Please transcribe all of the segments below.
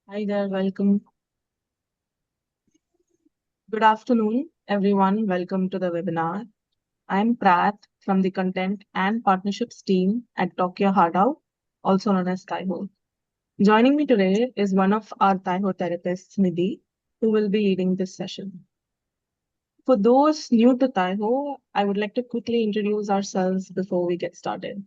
Hi there, welcome. Good afternoon, everyone. Welcome to the webinar. I'm Prath from the Content and Partnerships team at Tokyo Hardao, also known as TYHO. Joining me today is one of our TYHO therapists, Nidhi, who will be leading this session. For those new to TYHO, I would like to quickly introduce ourselves before we get started.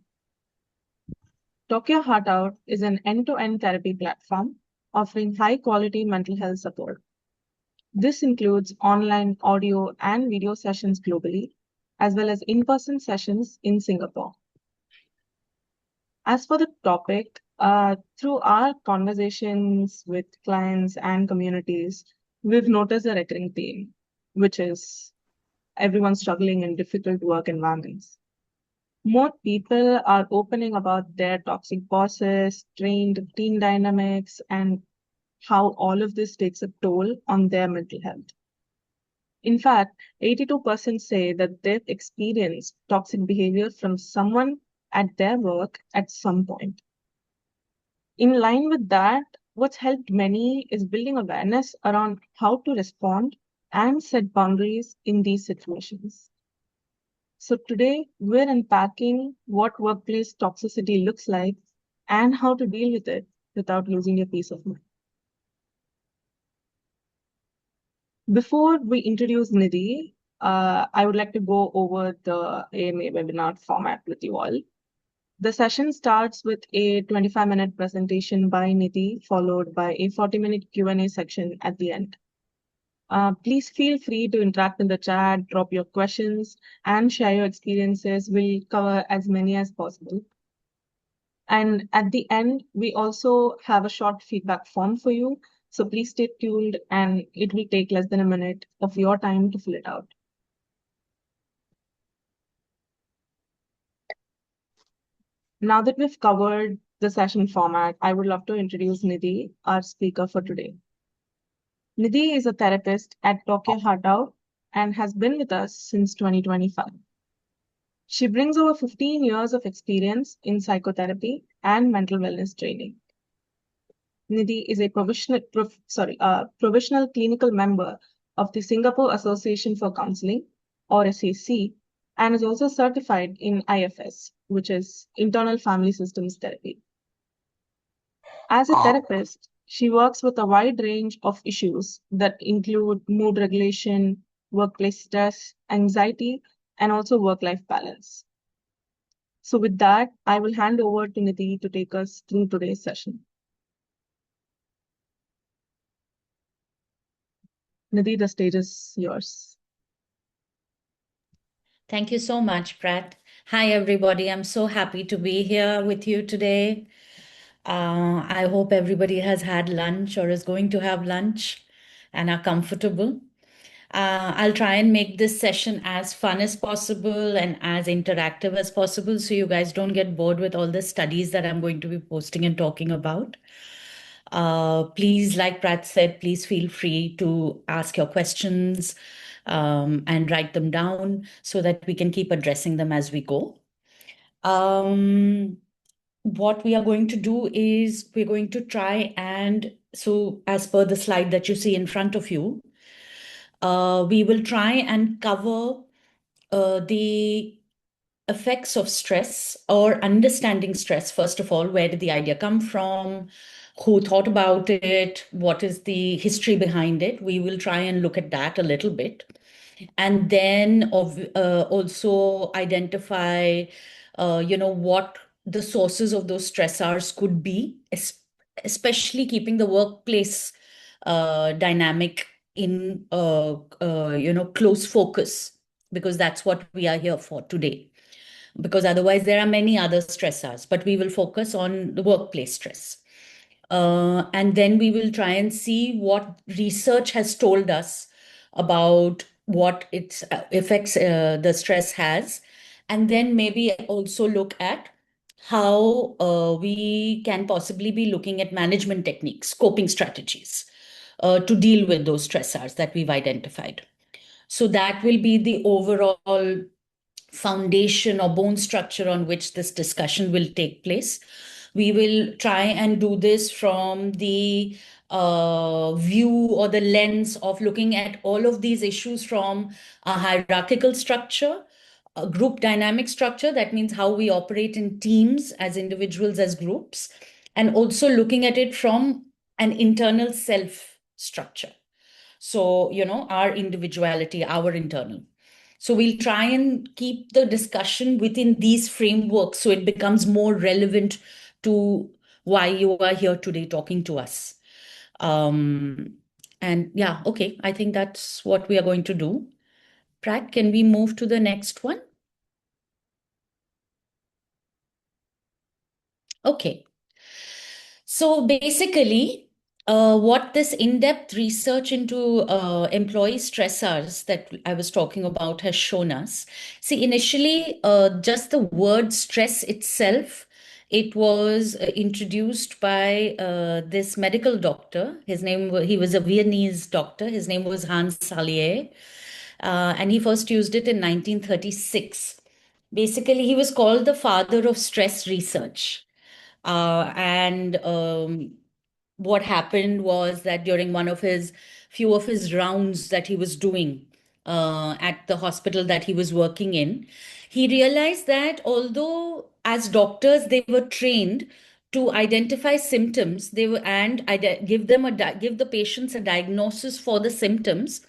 Tokyo Hardao is an end-to-end therapy platform offering high-quality mental health support. This includes online audio and video sessions globally, as well as in-person sessions in Singapore. As for the topic, through our conversations with clients and communities, we've noticed a recurring theme, which is everyone struggling in difficult work environments. More people are opening about their toxic bosses, strained team dynamics, and how all of this takes a toll on their mental health. In fact, 82% say that they've experienced toxic behavior from someone at their work at some point. In line with that, what's helped many is building awareness around how to respond and set boundaries in these situations. So today, we're unpacking what workplace toxicity looks like and how to deal with it without losing your peace of mind. Before we introduce Nidhi, I would like to go over the AMA webinar format with you all. The session starts with a 25-minute presentation by Nidhi, followed by a 40-minute Q&A section at the end. Please feel free to interact in the chat, drop your questions, and share your experiences. We'll cover as many as possible. And at the end, we also have a short feedback form for you. So please stay tuned, and it will take less than a minute of your time to fill it out. Now that we've covered the session format, I would love to introduce Nidhi, our speaker for today. Nidhi is a therapist at Tokyo Hardao and has been with us since 2025. She brings over 15 years of experience in psychotherapy and mental wellness training. Nidhi is a provisional clinical member of the Singapore Association for Counseling, or SAC, and is also certified in IFS, which is Internal Family Systems Therapy. As a therapist, she works with a wide range of issues that include mood regulation, workplace stress, anxiety, and also work-life balance. So with that, I will hand over to Nidhi to take us through today's session. Nidhi, the stage is yours. Thank you so much, Pratt. Hi, everybody. I'm so happy to be here with you today. I hope everybody has had lunch or is going to have lunch and are comfortable. I'll try and make this session as fun as possible and as interactive as possible so you guys don't get bored with all the studies that I'm going to be posting and talking about. Please, like Pratt said, please feel free to ask your questions and write them down so that we can keep addressing them as we go. What we are going to do is we're going to try and, so as per the slide that you see in front of you, we will try and cover the effects of stress or understanding stress. First of all, where did the idea come from? Who thought about it? What is the history behind it? We will try and look at that a little bit. And then also identify, what the sources of those stressors could be, especially keeping the workplace dynamic in, close focus, because that's what we are here for today. Because otherwise, there are many other stressors, but we will focus on the workplace stress. And then we will try and see what research has told us about what its effects the stress has. And then maybe also look at how we can possibly be looking at management techniques, coping strategies to deal with those stressors that we've identified. So that will be the overall foundation or bone structure on which this discussion will take place. We will try and do this from the view or the lens of looking at all of these issues from a hierarchical structure, a group dynamic structure. That means how we operate in teams, as individuals, as groups, and also looking at it from an internal self structure. So, our individuality, our internal. So we'll try and keep the discussion within these frameworks so it becomes more relevant to why you are here today talking to us. Um, and yeah, okay, I think that's what we are going to do. Prat, can we move to the next one? Okay. So basically, what this in-depth research into employee stressors that I was talking about has shown us. See, initially, just the word stress itself, it was introduced by this medical doctor. He was a Viennese doctor. His name was Hans Salier, and he first used it in 1936. Basically, he was called the father of stress research. And what happened was that during one of his few of his rounds that he was doing at the hospital that he was working in, he realized that although as doctors they were trained to identify symptoms, they were and give the patients a diagnosis for the symptoms.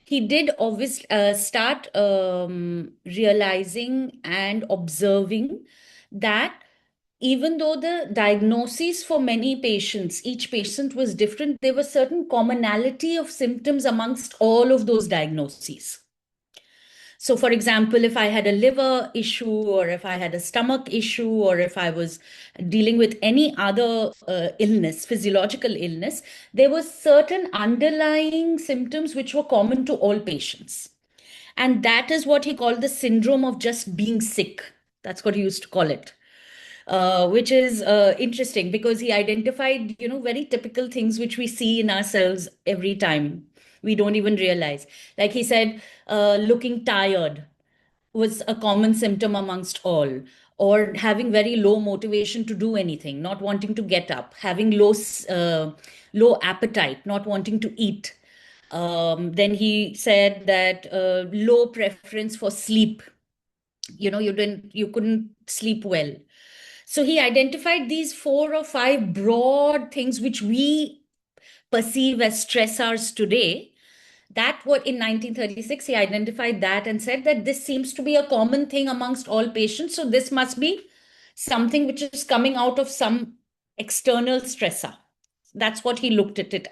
He did obviously start realizing and observing that even though the diagnoses for many patients, each patient was different, there was certain commonality of symptoms amongst all of those diagnoses. So, for example, if I had a liver issue, or if I had a stomach issue, or if I was dealing with any other illness, physiological illness, there were certain underlying symptoms which were common to all patients. And that is what he called the syndrome of just being sick. That's what he used to call it. Which is interesting because he identified, very typical things which we see in ourselves every time. We don't even realize. Like he said, looking tired was a common symptom amongst all, or having very low motivation to do anything, not wanting to get up, having low appetite, not wanting to eat. Then he said that low preference for sleep. You couldn't sleep well. So he identified these 4 or 5 broad things which we perceive as stressors today. That what in 1936 he identified that and said that this seems to be a common thing amongst all patients. So this must be something which is coming out of some external stressor. That's what he looked at it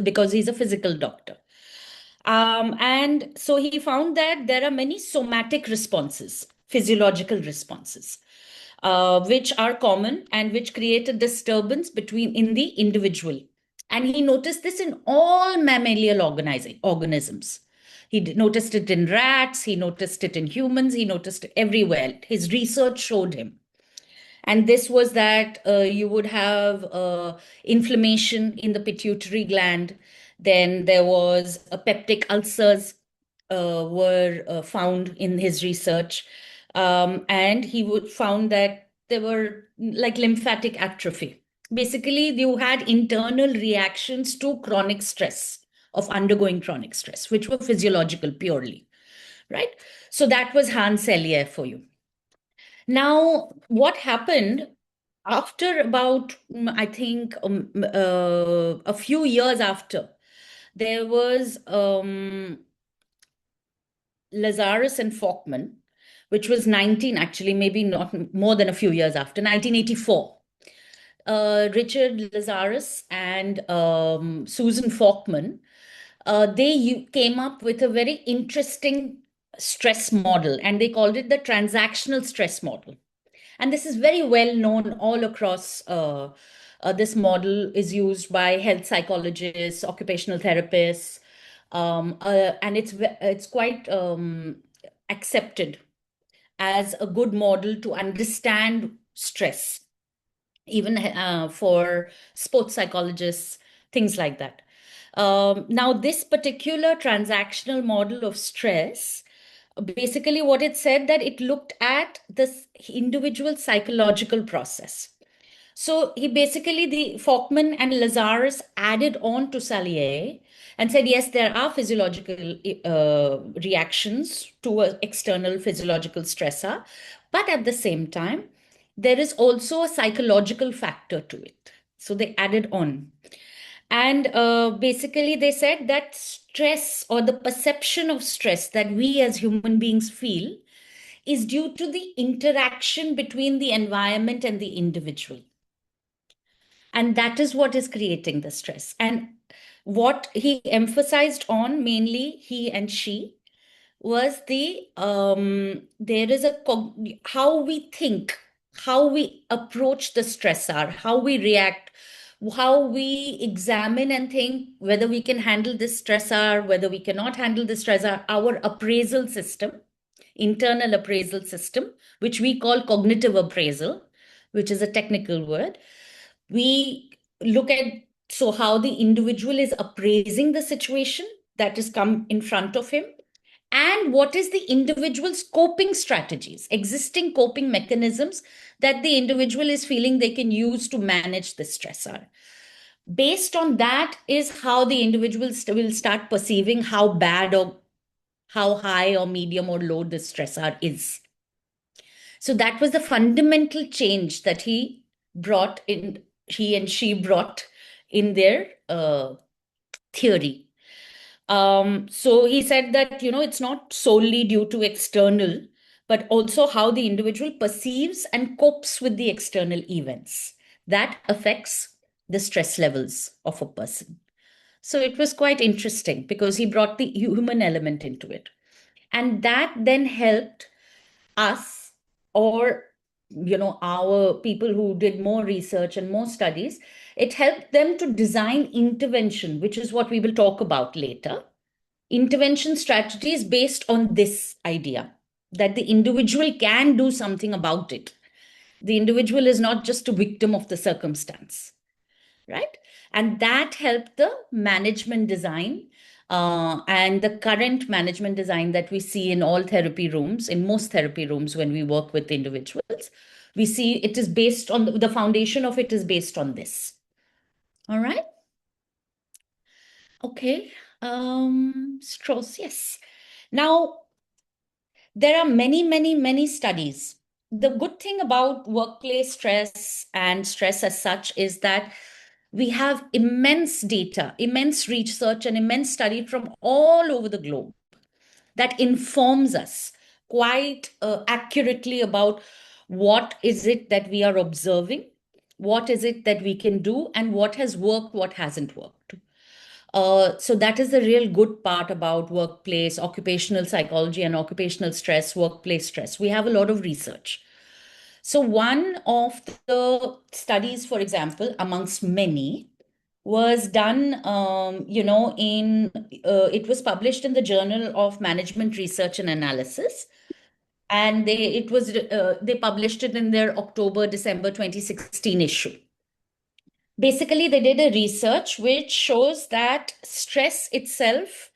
because he's a physical doctor. And so he found that there are many somatic responses, physiological responses, which are common and which create a disturbance between in the individual. And he noticed this in all mammalian organisms. He noticed it in rats, he noticed it in humans, he noticed it everywhere. His research showed him. And this was that you would have inflammation in the pituitary gland. Then there was a peptic ulcers were found in his research. And he would found that there were like lymphatic atrophy. Basically, you had internal reactions to chronic stress, of undergoing chronic stress, which were physiological purely, right? So that was Hans Selye for you. Now, what happened after about, I think, a few years after, there was Lazarus and Falkman, which was 19, actually, maybe not more than a few years after, 1984. Richard Lazarus and Susan Falkman, they came up with a very interesting stress model, and they called it the transactional stress model. And this is very well known all across. This model is used by health psychologists, occupational therapists, and it's quite accepted as a good model to understand stress, even for sports psychologists, things like that. Now, this particular transactional model of stress Basically, what it said that it looked at this individual psychological process. So he basically, the Faulkman and Lazarus added on to Salier and said, yes, there are physiological reactions to an external physiological stressor, but at the same time, there is also a psychological factor to it. So they added on. And basically, they said that stress, or the perception of stress that we as human beings feel, is due to the interaction between the environment and the individual. And that is what is creating the stress. And what he emphasized on, mainly he and she, was there is how we think, how we approach the stressor, how we react, how we examine and think whether we can handle this stressor, whether we cannot handle the stressor, our appraisal system, internal appraisal system, which we call cognitive appraisal, which is a technical word. We look at, so how the individual is appraising the situation that has come in front of him, and what is the individual's coping strategies, existing coping mechanisms that the individual is feeling they can use to manage the stressor. Based on that is how the individual will start perceiving how bad or how high or medium or low the stressor is. So that was the fundamental change that he and she brought in their theory. So he said that, it's not solely due to external, but also how the individual perceives and copes with the external events that affects the stress levels of a person. So it was quite interesting because he brought the human element into it. And that then helped us, or our people who did more research and more studies, it helped them to design intervention, which is what we will talk about later. Intervention strategies based on this idea that the individual can do something about it. The individual is not just a victim of the circumstance, right? And that helped the management design, and the current management design that we see in all therapy rooms, in most therapy rooms when we work with individuals, we see it is based on the foundation of it is based on this. All right. Okay. Strauss, yes. Now, there are many, many, many studies. The good thing about workplace stress and stress as such is that we have immense data, immense research, and immense study from all over the globe that informs us quite accurately about what is it that we are observing, what is it that we can do, and what has worked, what hasn't worked. So that is the real good part about workplace, occupational psychology and occupational stress, workplace stress. We have a lot of research. So one of the studies, for example, amongst many, was done, it was published in the Journal of Management Research and Analysis. And they published it in their October-December 2016 issue. Basically, they did a research which shows that stress itself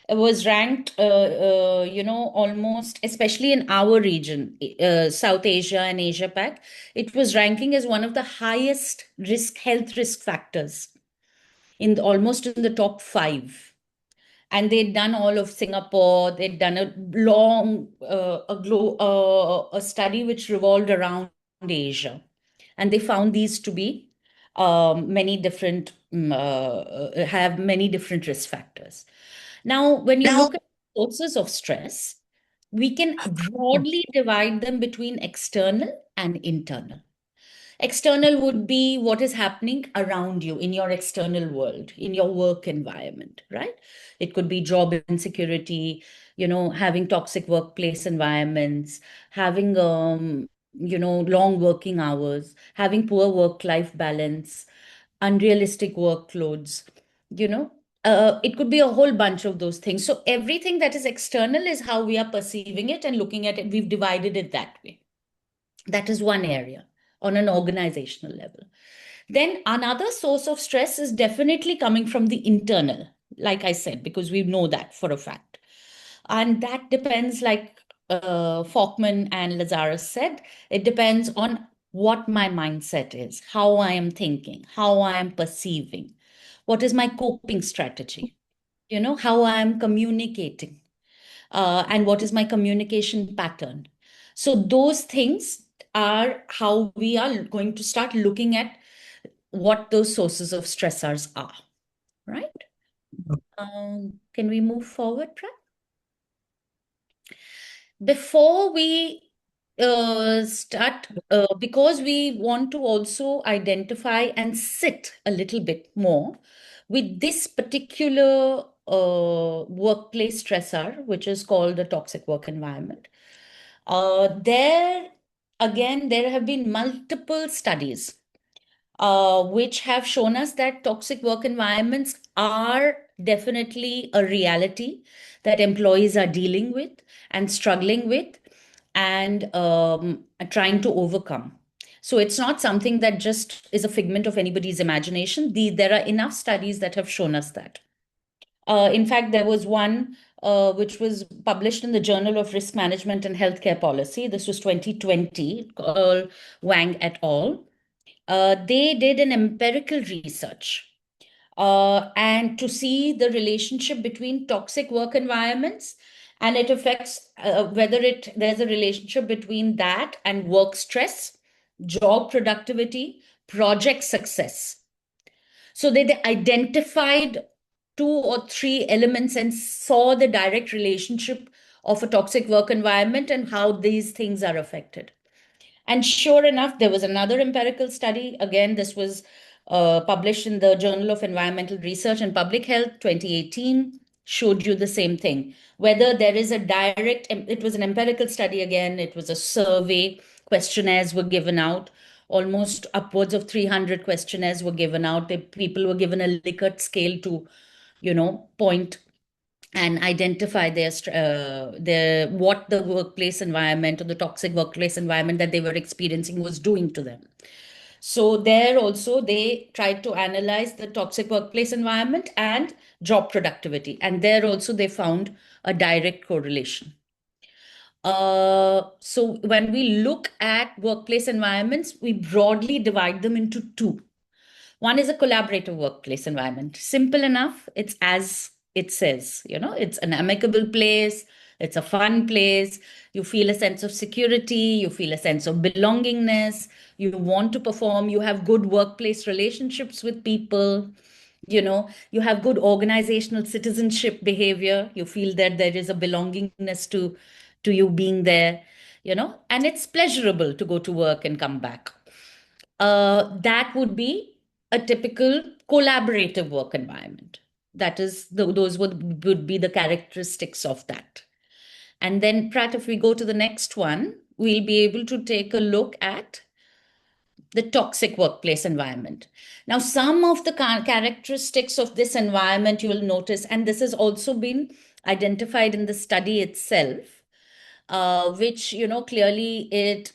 was ranked, almost, especially in our region, South Asia and Asia Pac, it was ranking as one of the highest health risk factors almost in the top 5. And they'd done all of Singapore. They'd done a long a study which revolved around Asia, and they found these to be many different have many different risk factors. Now, when you look at sources of stress, we can broadly divide them between external and internal. External would be what is happening around you in your external world, in your work environment, right? It could be job insecurity, having toxic workplace environments, having, long working hours, having poor work-life balance, unrealistic workloads, you know. It could be a whole bunch of those things. So everything that is external is how we are perceiving it and looking at it. We've divided it that way. That is one area on an organizational level. Then another source of stress is definitely coming from the internal, like I said, because we know that for a fact. And that depends, like Faulkman and Lazarus said, it depends on what my mindset is, how I am thinking, how I am perceiving, what is my coping strategy, how I am communicating, and what is my communication pattern. So those things are how we are going to start looking at what those sources of stressors are, right? Can we move forward, Prat? Before we start, because we want to also identify and sit a little bit more with this particular workplace stressor, which is called the toxic work environment. There, again, there have been multiple studies which have shown us that toxic work environments are definitely a reality that employees are dealing with and struggling with and trying to overcome. So it's not something that just is a figment of anybody's imagination. There are enough studies that have shown us that. In fact, there was one which was published in the Journal of Risk Management and Healthcare Policy. This was 2020, Wang et al. They did an empirical research and to see the relationship between toxic work environments, and it affects whether there's a relationship between that and work stress, job productivity, project success. So they identified two or three elements and saw the direct relationship of a toxic work environment and how these things are affected. And sure enough, there was another empirical study. Again, this was published in the Journal of Environmental Research and Public Health 2018, showed you the same thing. Whether there is a direct, it was an empirical study again, it was a survey, questionnaires were given out. Almost upwards of 300 questionnaires were given out. People were given a Likert scale to, point and identify their what the workplace environment or the toxic workplace environment that they were experiencing was doing to them. So there also they tried to analyze the toxic workplace environment and job productivity, and there also they found a direct correlation. So when we look at workplace environments, we broadly divide them into two. One is a collaborative workplace environment. Simple enough. It's as it says, it's an amicable place. It's a fun place. You feel a sense of security. You feel a sense of belongingness. You want to perform. You have good workplace relationships with people. You have good organizational citizenship behavior. You feel that there is a belongingness to you being there, and it's pleasurable to go to work and come back. That would be a typical collaborative work environment. That is, those would be the characteristics of that. And then, Prat, if we go to the next one, we'll be able to take a look at the toxic workplace environment. Now, some of the characteristics of this environment you will notice, and this has also been identified in the study itself, which, clearly it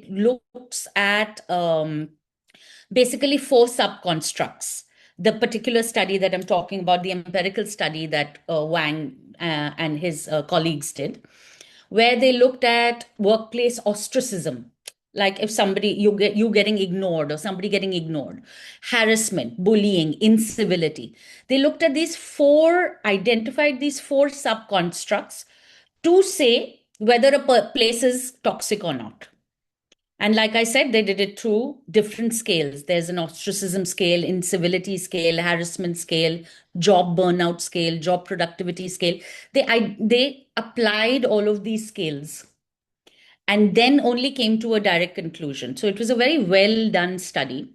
looks at basically four subconstructs. The particular study that I'm talking about, the empirical study that Wang and his colleagues did, where they looked at workplace ostracism, like if somebody you getting ignored or somebody getting ignored, harassment, bullying, incivility. They looked at identified these four subconstructs to say whether a place is toxic or not. And like I said, they did it through different scales. There's an ostracism scale, incivility scale, harassment scale, job burnout scale, job productivity scale. They applied all of these scales and then only came to a direct conclusion. So it was a very well done study,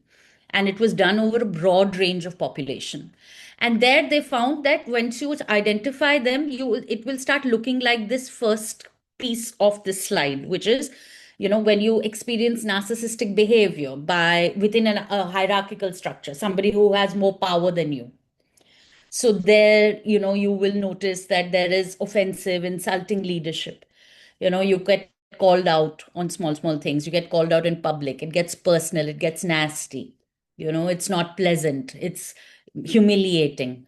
and it was done over a broad range of population. And there they found that once you identify them, it will start looking like this first piece of this slide, which is, when you experience narcissistic behavior within a hierarchical structure, somebody who has more power than you. So there, you will notice that there is offensive, insulting leadership. You get called out on small, small things. You get called out in public. It gets personal. It gets nasty. It's not pleasant. It's humiliating.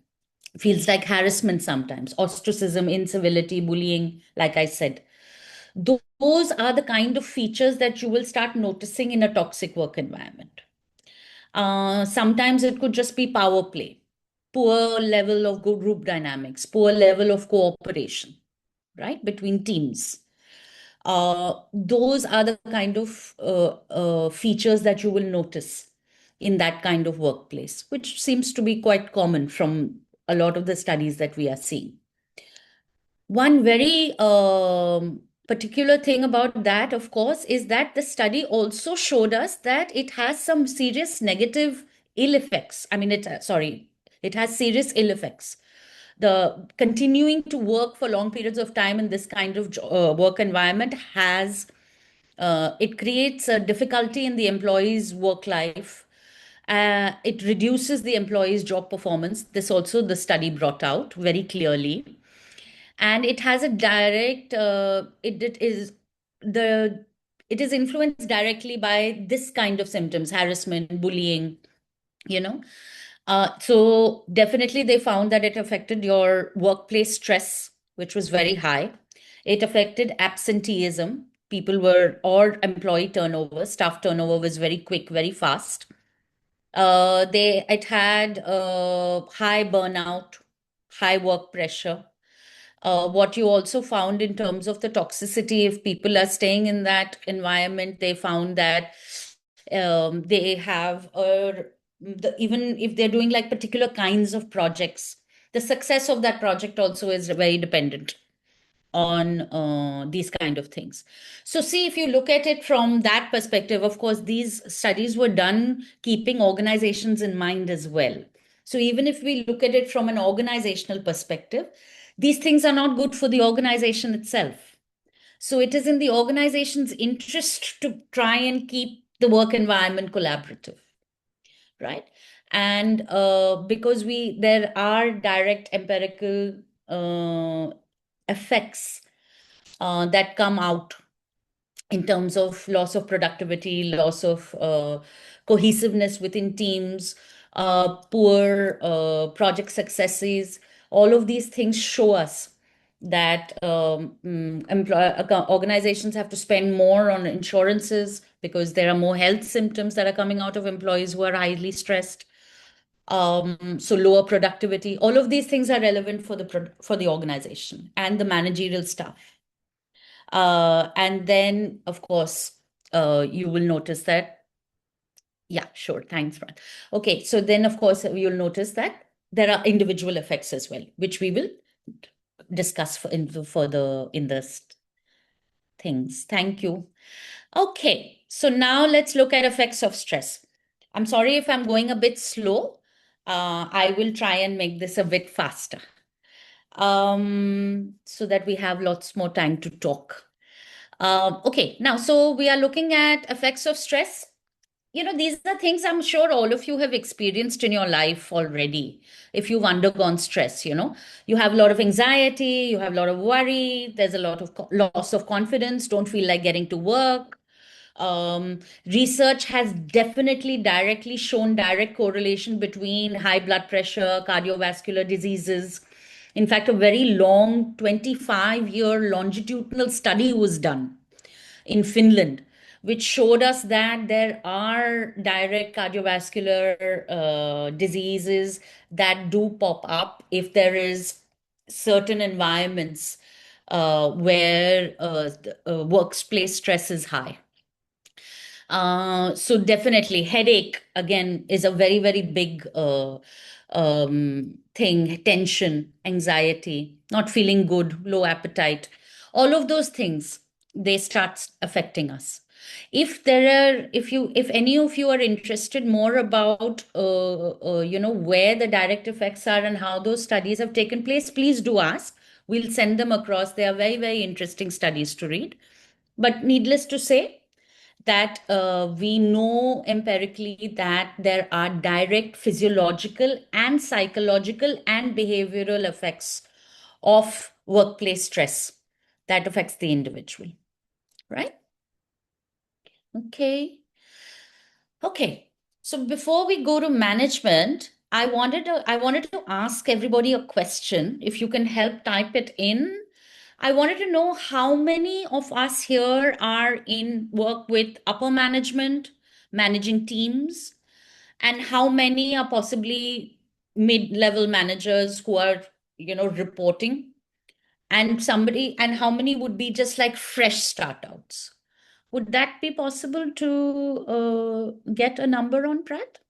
Feels like harassment sometimes, ostracism, incivility, bullying, like I said. Those are the kind of features that you will start noticing in a toxic work environment. Sometimes it could just be power play, poor level of good group dynamics, poor level of cooperation, right, between teams. Those are the kind of features that you will notice in that kind of workplace, which seems to be quite common from a lot of the studies that we are seeing. One very particular thing about that, of course, is that the study also showed us that it has some serious negative ill effects. I mean, it has serious ill effects. The continuing to work for long periods of time in this kind of work environment it creates a difficulty in the employee's work life. It reduces the employee's job performance. This also the study brought out very clearly, and it has a direct the it is influenced directly by this kind of symptoms: harassment, bullying, you know. So definitely they found that it affected your workplace stress, which was very high. It affected absenteeism. People were, or employee turnover, staff turnover was very quick, very fast. It had high burnout, high work pressure. What you also found in terms of the toxicity, if people are staying in that environment, they found that they have even if they're doing like particular kinds of projects, the success of that project also is very dependent on these kind of things. So see, if you look at it from that perspective, of course these studies were done keeping organizations in mind as well. So even if we look at it from an organizational perspective, these things are not good for the organization itself. So it is in the organization's interest to try and keep the work environment collaborative, right? And because there are direct empirical effects that come out in terms of loss of productivity, loss of cohesiveness within teams, poor project successes. All of these things show us that organizations have to spend more on insurances because there are more health symptoms that are coming out of employees who are highly stressed. So lower productivity. All of these things are relevant for the organization and the managerial staff. And then, of course, you will notice that. Yeah, sure. Thanks, Fran. Okay, so then, of course, you'll notice that there are individual effects as well, which we will discuss further in this things. Thank you. Okay, so now let's look at effects of stress. I'm sorry if I'm going a bit slow. I will try and make this a bit faster so that we have lots more time to talk. Okay, now, so we are looking at effects of stress. These are things I'm sure all of you have experienced in your life already. If you've undergone stress, you have a lot of anxiety, you have a lot of worry, there's a lot of loss of confidence, don't feel like getting to work. Research has definitely directly shown direct correlation between high blood pressure, cardiovascular diseases. In fact, a very long 25-year longitudinal study was done in Finland, which showed us that there are direct cardiovascular diseases that do pop up if there is certain environments where workplace stress is high. So definitely headache again is a very, very big thing. Tension, anxiety, not feeling good, low appetite, all of those things, they start affecting us. If any of you are interested more about where the direct effects are and how those studies have taken place, please do ask. We'll send them across. They are very, very interesting studies to read. But needless to say, that we know empirically that there are direct physiological and psychological and behavioral effects of workplace stress that affects the individual, right? Okay. So before we go to management, I wanted to ask everybody a question. If you can help type it in. I wanted to know how many of us here are in work with upper management, managing teams, and how many are possibly mid-level managers who are, reporting, and how many would be just like fresh startouts. Would that be possible to get a number on, Pratt?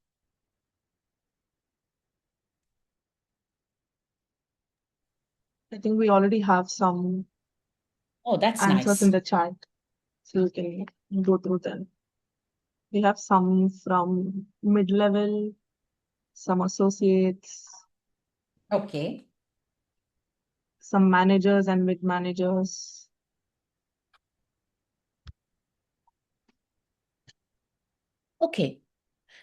I think we already have some Oh, that's answers in nice. the chat, so you can go through them. We have some from mid-level, some associates, Okay. some managers and mid-managers. Okay.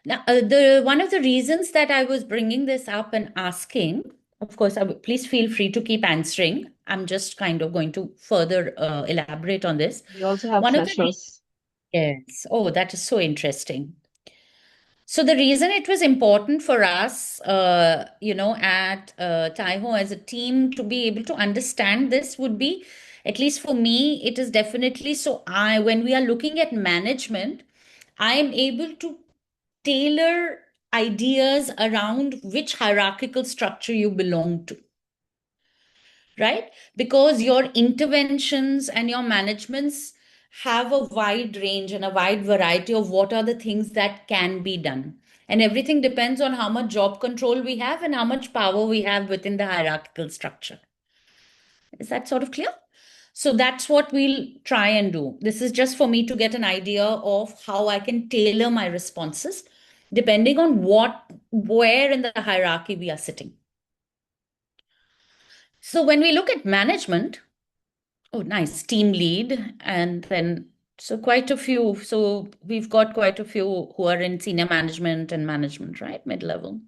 Now, the one of the reasons that I was bringing this up and asking, of course, please feel free to keep answering. I'm just kind of going to further elaborate on this. We also have One of the freshers. Yes. Oh, that is so interesting. So the reason it was important for us, at TYHO as a team to be able to understand this would be, at least for me, it is definitely so when we are looking at management, I am able to tailor ideas around which hierarchical structure you belong to, right? Because your interventions and your managements have a wide range and a wide variety of what are the things that can be done. And everything depends on how much job control we have and how much power we have within the hierarchical structure. Is that sort of clear? So that's what we'll try and do. This is just for me to get an idea of how I can tailor my responses depending on where in the hierarchy we are sitting. So when we look at management, oh, nice. Team lead. And then, so quite a few. So we've got quite a few who are in senior management, right? Mid-level,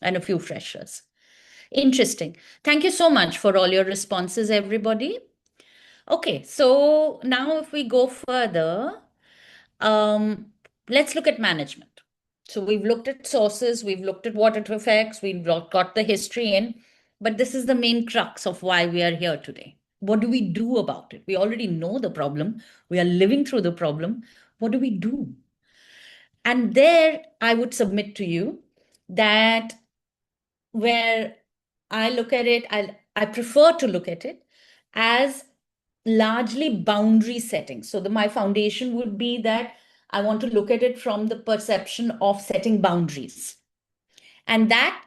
and a few freshers. Interesting. Thank you so much for all your responses, everybody. Okay, so now if we go further, um, let's look at management. So we've looked at sources, we've looked at what it affects, we've got the history in, but this is the main crux of why we are here today. What do we do about it? We already know the problem. We are living through the problem. What do we do? And there, I would submit to you that where I look at it, I prefer to look at it as largely boundary setting. So my foundation would be that I want to look at it from the perception of setting boundaries. And that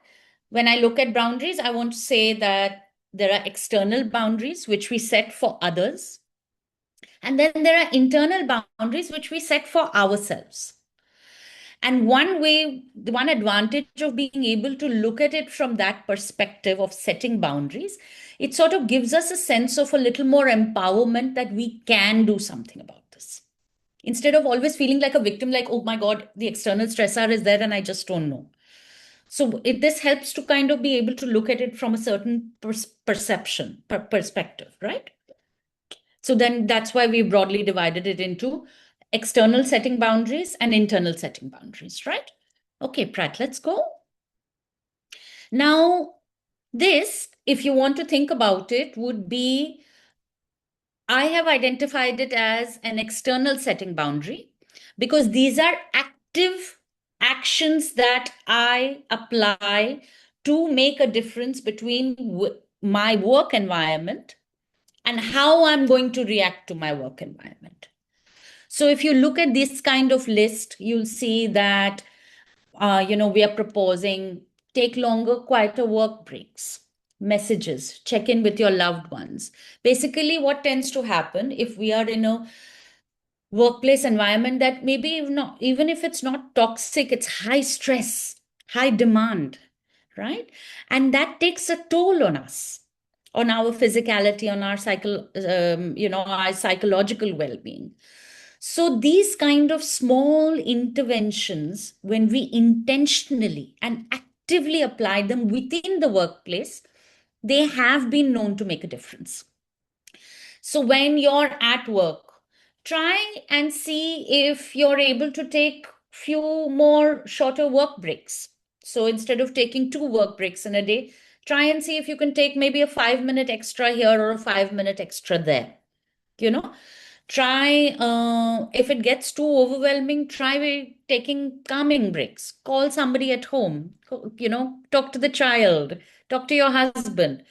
when I look at boundaries, I want to say that there are external boundaries which we set for others. And then there are internal boundaries which we set for ourselves. And the one advantage of being able to look at it from that perspective of setting boundaries, it sort of gives us a sense of a little more empowerment that we can do something about this. Instead of always feeling like a victim, like, oh my God, the external stressor is there and I just don't know. So this helps to kind of be able to look at it from a certain perspective, right? So then that's why we broadly divided it into external setting boundaries and internal setting boundaries, right? Okay, Pratt, let's go. Now, this, if you want to think about it, would be I have identified it as an external setting boundary because these are active actions that I apply to make a difference between my work environment and how I'm going to react to my work environment. So if you look at this kind of list, you'll see that we are proposing take longer, quieter work breaks, messages, check in with your loved ones. Basically, what tends to happen if we are in a workplace environment that maybe even if it's not toxic, it's high stress, high demand, right? And that takes a toll on us, on our physicality, on our our psychological well-being. So these kind of small interventions, when we intentionally and actively apply them within the workplace, they have been known to make a difference. So when you're at work, try and see if you're able to take few more shorter work breaks. So instead of taking 2 work breaks in a day, try and see if you can take maybe a 5 minute extra here or a 5 minute extra there. You know, try, if it gets too overwhelming, try taking calming breaks. Call somebody at home, talk to the child, talk to your husband.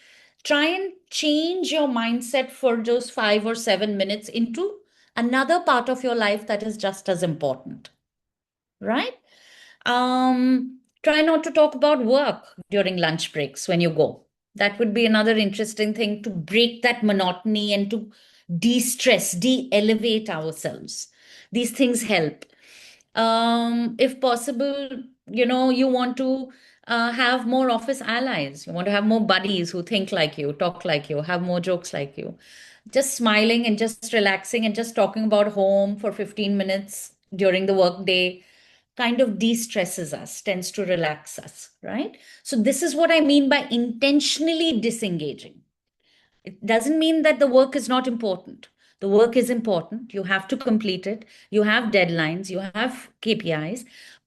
Try and change your mindset for those 5 or 7 minutes into another part of your life that is just as important, right? Try not to talk about work during lunch breaks when you go. That would be another interesting thing to break that monotony and to de-stress, de-elevate ourselves. These things help. If possible, you want to have more office allies. You want to have more buddies who think like you, talk like you, have more jokes like you. Just smiling and just relaxing and just talking about home for 15 minutes during the workday kind of de-stresses us, tends to relax us, right? So this is what I mean by intentionally disengaging. It doesn't mean that the work is not important. The work is important. You have to complete it. You have deadlines, you have KPIs.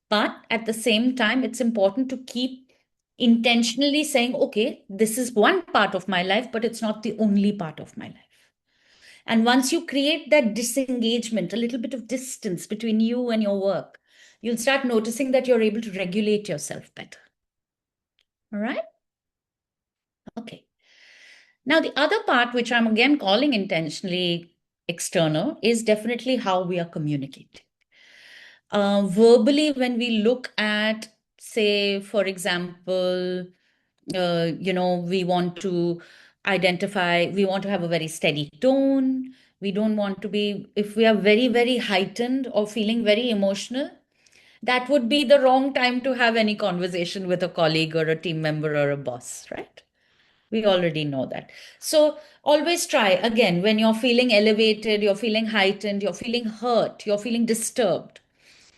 But at the same time, it's important to keep intentionally saying, okay, this is one part of my life, but it's not the only part of my life. And once you create that disengagement, a little bit of distance between you and your work, you'll start noticing that you're able to regulate yourself better. All right? Okay. Now, the other part, which I'm again calling intentionally external, is definitely how we are communicating. Verbally, when we look at, say, for example, we want to we want to have a very steady tone. We don't want to be, if we are very, very heightened or feeling very emotional, that would be the wrong time to have any conversation with a colleague or a team member or a boss, right? We already know that. So always try again when you're feeling elevated, you're feeling heightened, you're feeling hurt, you're feeling disturbed.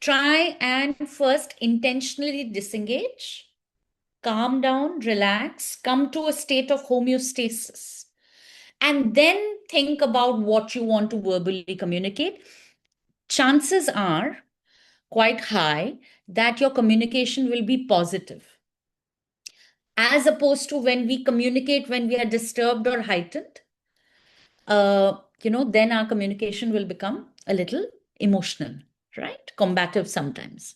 Try and first intentionally disengage, calm down, relax, come to a state of homeostasis, and then think about what you want to verbally communicate. Chances are quite high that your communication will be positive, as opposed to when we communicate when we are disturbed or heightened. Then our communication will become a little emotional, right? Combative sometimes,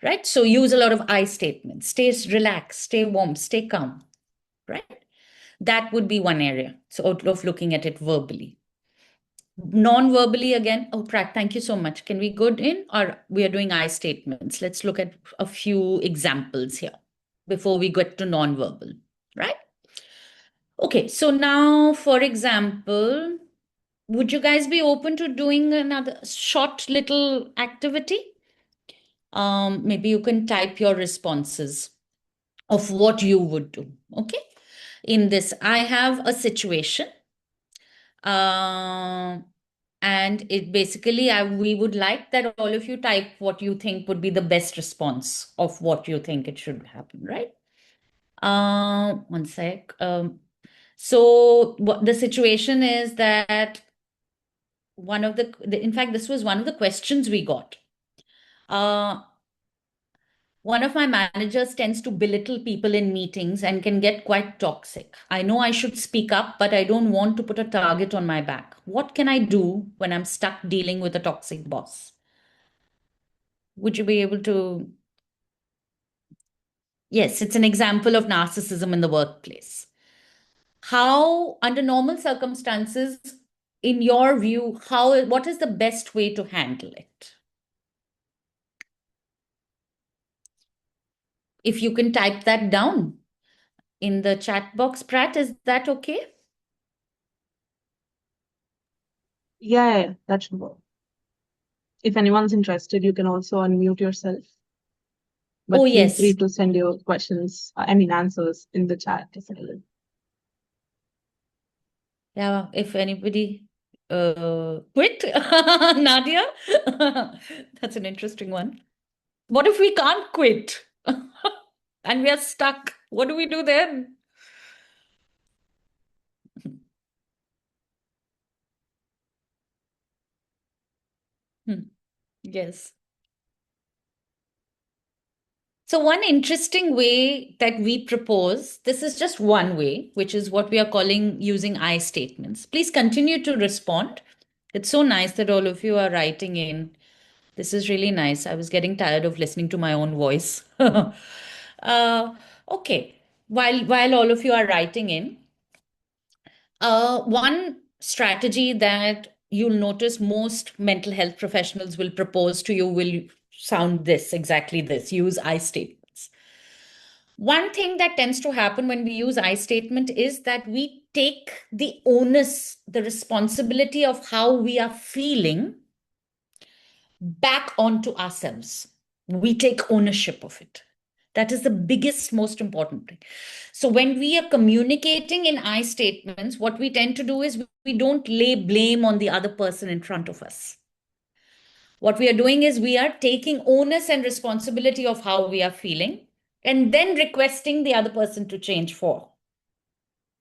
right? So use a lot of I statements. Stay relaxed, stay warm, stay calm, right? That would be one area. So out of looking at it verbally. Non-verbally again, oh, Prat, thank you so much. Can we go in, or we are doing I statements? Let's look at a few examples here before we get to non-verbal, right? Okay, so now, for example, would you guys be open to doing another short little activity? Maybe you can type your responses of what you would do. Okay. In this, I have a situation. And it basically, we would like that all of you type what you think would be the best response of what you think it should happen, right? One sec. So what the situation is that one of in fact, this was one of the questions we got. One of my managers tends to belittle people in meetings and can get quite toxic. I know I should speak up, but I don't want to put a target on my back. What can I do when I'm stuck dealing with a toxic boss? Would you be able to? Yes, it's an example of narcissism in the workplace. How, under normal circumstances, in your view, what is the best way to handle it? If you can type that down in the chat box, Pratt, is that okay? Yeah, that should work. If anyone's interested, you can also unmute yourself. Oh, But feel free yes. to send your questions, answers in the chat as well. Yeah, if anybody quit, Nadia, that's an interesting one. What if we can't quit and we are stuck? What do we do then? Hmm. Yes. So one interesting way that we propose, this is just one way, which is what we are calling using I statements. Please continue to respond. It's so nice that all of you are writing in. This is really nice. I was getting tired of listening to my own voice. Okay. While all of you are writing in, one strategy that you'll notice most mental health professionals will propose to you will sound this, exactly this: use I statements. One thing that tends to happen when we use I statement is that we take the onus, the responsibility of how we are feeling back onto ourselves. We take ownership of it. That is the biggest, most important thing. So when we are communicating in I statements, what we tend to do is we don't lay blame on the other person in front of us. What we are doing is we are taking onus and responsibility of how we are feeling and then requesting the other person to change for.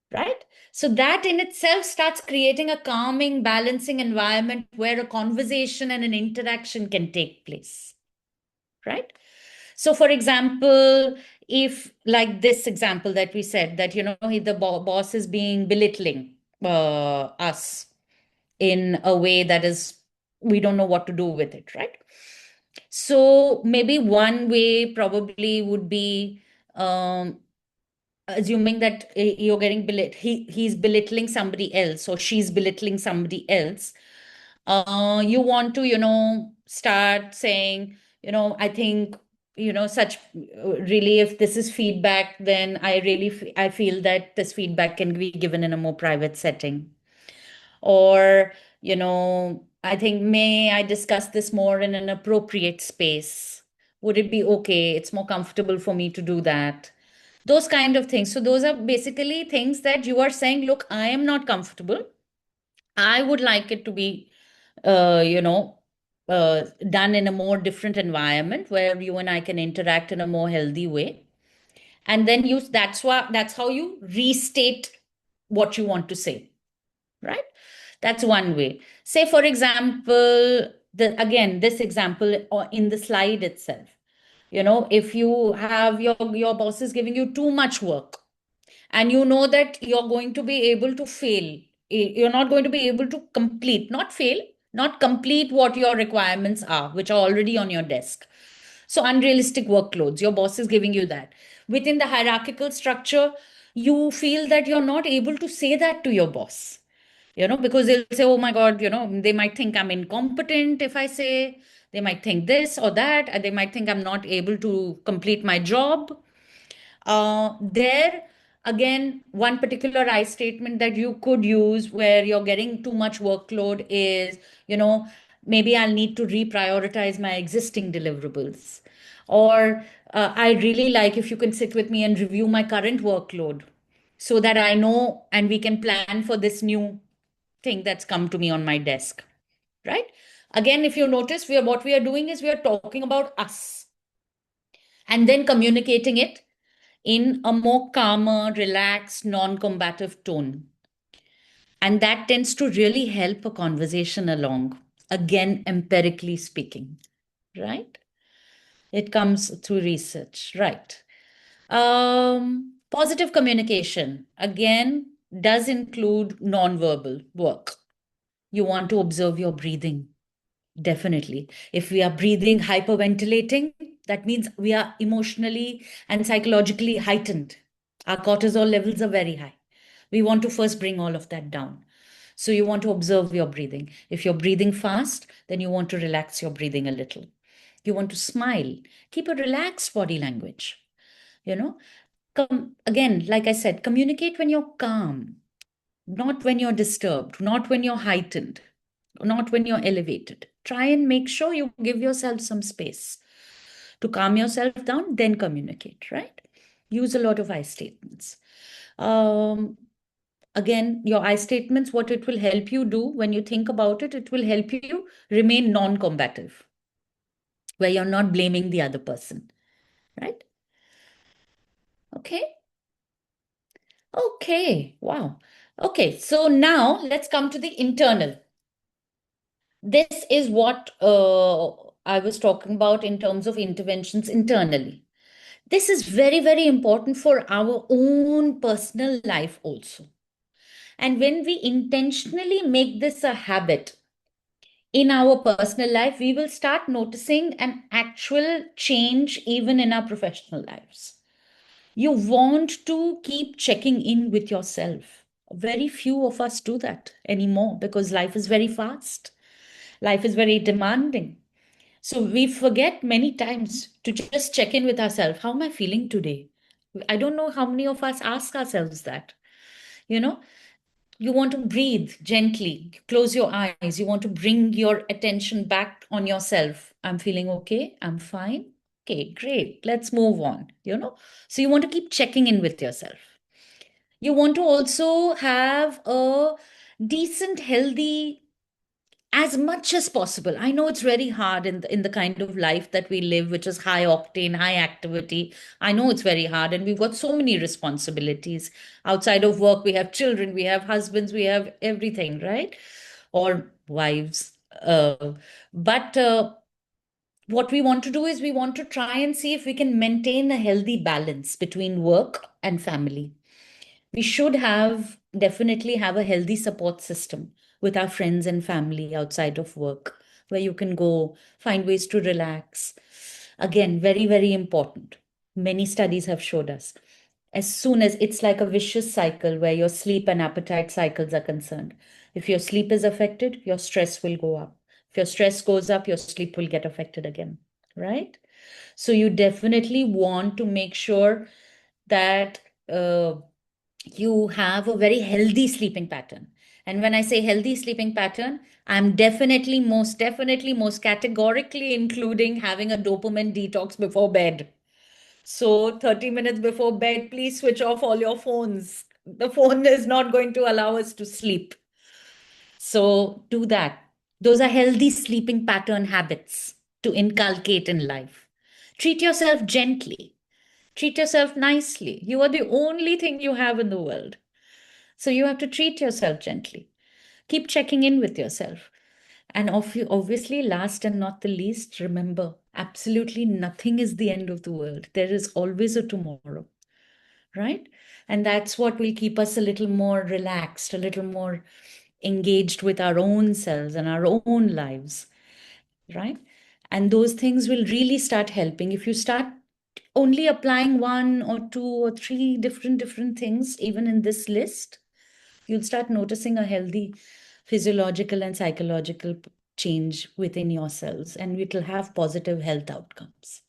Right? So that in itself starts creating a calming, balancing environment where a conversation and an interaction can take place. Right? So, for example, if like this example that we said that, the boss is being belittling us in a way that is, we don't know what to do with it, right? So maybe one way probably would be assuming that you're getting he's belittling somebody else or she's belittling somebody else. You want to, start saying, I think, such really, if this is feedback, then I feel that this feedback can be given in a more private setting. Or, I think, may I discuss this more in an appropriate space? Would it be okay? It's more comfortable for me to do that. Those kind of things. So those are basically things that you are saying, look, I am not comfortable. I would like it to be, uh, you know, done in a more different environment where you and I can interact in a more healthy way. And then that's how you restate what you want to say, right? That's one way. Say, for example, again, this example in the slide itself. If you have your boss is giving you too much work, and you know that you're going to be able to fail, you're not going to be able to complete, not fail, not complete what your requirements are, which are already on your desk. So unrealistic workloads, your boss is giving you that. Within the hierarchical structure, you feel that you're not able to say that to your boss, because they'll say, oh my God, they might think I'm incompetent if I say, they might think this or that, and they might think I'm not able to complete my job. There, again, one particular I statement that you could use where you're getting too much workload is, maybe I'll need to reprioritize my existing deliverables. Or I really like if you can sit with me and review my current workload so that I know and we can plan for this new thing that's come to me on my desk. Right? Again, if you notice, what we are doing is we are talking about us and then communicating it in a more calmer, relaxed, non combative tone. And that tends to really help a conversation along. Again, empirically speaking, right? It comes through research, right? Positive communication, again, does include non-verbal work. You want to observe your breathing. Definitely. If we are breathing, hyperventilating, that means we are emotionally and psychologically heightened. Our cortisol levels are very high. We want to first bring all of that down. So you want to observe your breathing. If you're breathing fast, then you want to relax your breathing a little. You want to smile. Keep a relaxed body language. You know, again, like I said, communicate when you're calm, not when you're disturbed, not when you're heightened, not when you're elevated. Try and make sure you give yourself some space to calm yourself down, then communicate, right? Use a lot of I statements. Um, Again, your I statements, what it will help you do when you think about it, it will help you remain non combative, where you're not blaming the other person, right? Okay. Okay. Wow. Okay. So now let's come to the internal. This is what I was talking about in terms of interventions internally. This is very, very important for our own personal life also. And when we intentionally make this a habit in our personal life, we will start noticing an actual change even in our professional lives. You want to keep checking in with yourself. Very few of us do that anymore because life is very fast, life is very demanding. So we forget many times to just check in with ourselves. How am I feeling today? I don't know how many of us ask ourselves that. You know, you want to breathe gently, close your eyes. You want to bring your attention back on yourself. I'm feeling okay. I'm fine. Okay, great. Let's move on. So you want to keep checking in with yourself. You want to also have a decent, healthy, as much as possible. I know it's very hard in the kind of life that we live, which is high octane, high activity. I know it's very hard, and we've got so many responsibilities outside of work. We have children, we have husbands, we have everything, right? Or wives. But what we want to do is we want to try and see if we can maintain a healthy balance between work and family. We should have definitely have a healthy support system with our friends and family outside of work, where you can go find ways to relax. Again, very, very important. Many studies have showed us, as soon as it's like a vicious cycle where your sleep and appetite cycles are concerned. If your sleep is affected, your stress will go up. If your stress goes up, your sleep will get affected again, right? So you definitely want to make sure that you have a very healthy sleeping pattern. And when I say healthy sleeping pattern, I'm definitely, most categorically including having a dopamine detox before bed. So 30 minutes before bed, please switch off all your phones. The phone is not going to allow us to sleep. So do that. Those are healthy sleeping pattern habits to inculcate in life. Treat yourself gently. Treat yourself nicely. You are the only thing you have in the world. So you have to treat yourself gently. Keep checking in with yourself. And obviously, last and not the least, remember absolutely nothing is the end of the world. There is always a tomorrow, right? And that's what will keep us a little more relaxed, a little more engaged with our own selves and our own lives, right? And those things will really start helping if you start only applying one or two or three different things, even in this list. You'll start noticing a healthy physiological and psychological change within yourselves, and it will have positive health outcomes.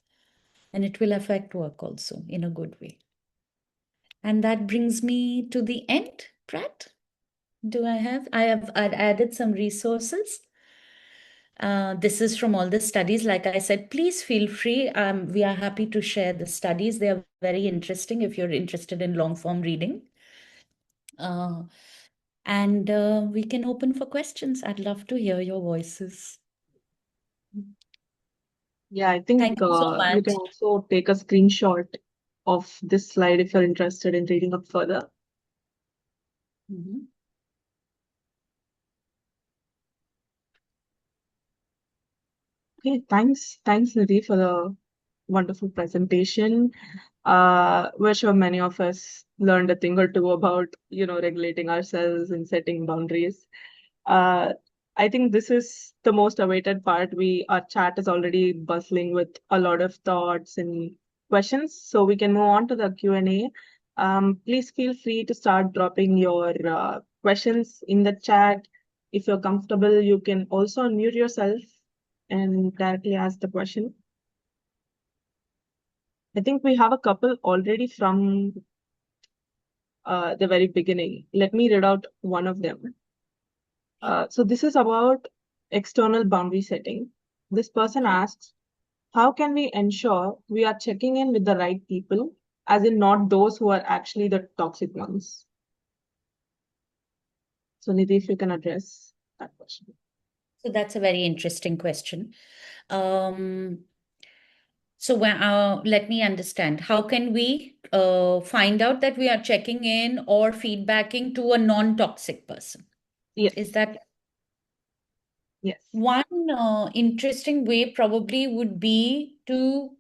And it will affect work also in a good way. And that brings me to the end, Pratt. I have added some resources. This is from all the studies. Like I said, please feel free. We are happy to share the studies. They are very interesting if you're interested in long form reading. Uh, and we can open for questions. I'd love to hear your voices. Yeah, I think Thank you so you can much. also take a screenshot of this slide if you're interested in reading up further. Mhm. Okay, thanks, Nidhi, for the wonderful presentation. We're sure many of us learned a thing or two about, regulating ourselves and setting boundaries. Uh, I think this is the most awaited part. Our chat is already bustling with a lot of thoughts and questions, so we can move on to the Q&A. Please feel free to start dropping your questions in the chat. If you're comfortable, you can also unmute yourself and directly ask the question. I think we have a couple already from the very beginning. Let me read out one of them. So this is about external boundary setting. This person Okay. asks, how can we ensure we are checking in with the right people, as in not those who are actually the toxic ones? So Nidhi, if you can address that question. So that's a very interesting question. Um, Let me understand. How can we find out that we are checking in or feedbacking to a non-toxic person? Is Yes, that yes. one interesting way? Probably would be to